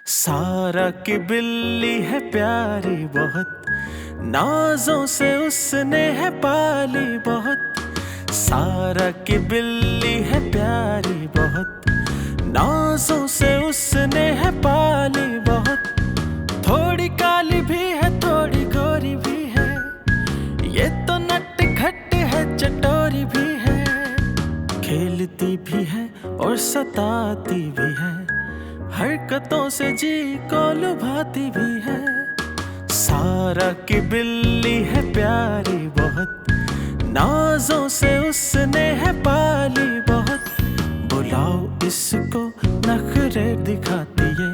सारा की बिल्ली है प्यारी बहुत, नाजों से उसने है पाली बहुत। सारा की बिल्ली है प्यारी बहुत, नाजों से उसने है पाली बहुत। थोड़ी काली भी है थोड़ी गोरी भी है, ये तो नट खट है चटोरी भी है। खेलती भी है और सताती भी है, हरकतों से जी को लुभाती भी है। सारा की बिल्ली है प्यारी बहुत, नाजों से उसने है पाली बहुत। बुलाओ इसको नखरे दिखाती है,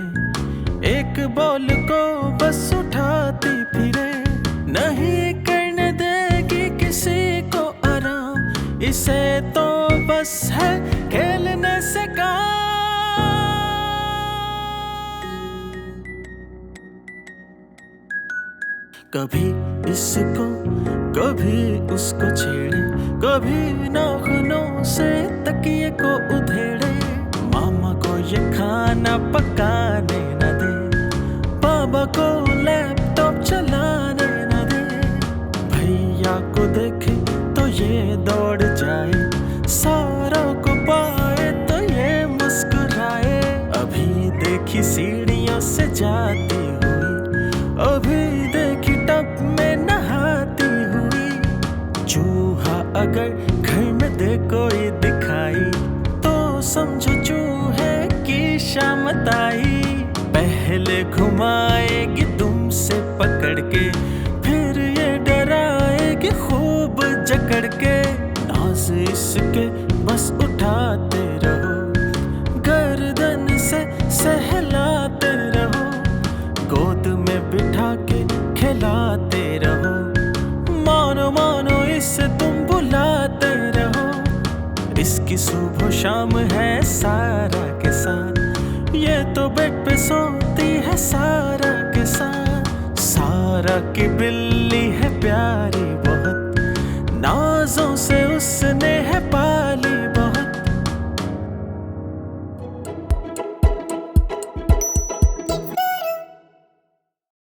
एक बॉल को बस उठाती फिरे। नहीं करने देगी किसी को आराम, इसे तो बस है खेलने से काम। कभी इसको कभी उसको छेड़े, कभी नाखूनों से तकिए को उधेड़े। मामा को ये खाना पकाने न दे, बाबा को लैपटॉप चलाने न दे। भैया को देखे तो ये दौड़ जाए, सारा को पाए तो ये मुस्कुराए। अभी देखी सीढ़ियों से जाती हुई, अभी देखी टब में नहाती हुई। चूहा अगर घर में दे कोई दिखाई, तो समझो चूहे की शामत आई। पहले घुमाएगी तुमसे पकड़ के, फिर ये डराएगी खूब जकड़ के। नाज इसके बस उठाते रहो, गर्दन से सहलाते रहो, गोद में बिठा के खिलाते रहो। मानो मानो इसे तुम बुलाते रहो, इसकी सुबह शाम है सारा के साथ। ये तो बेड पे सोती है सारा के साथ। सारा की बिल्ली है प्यारी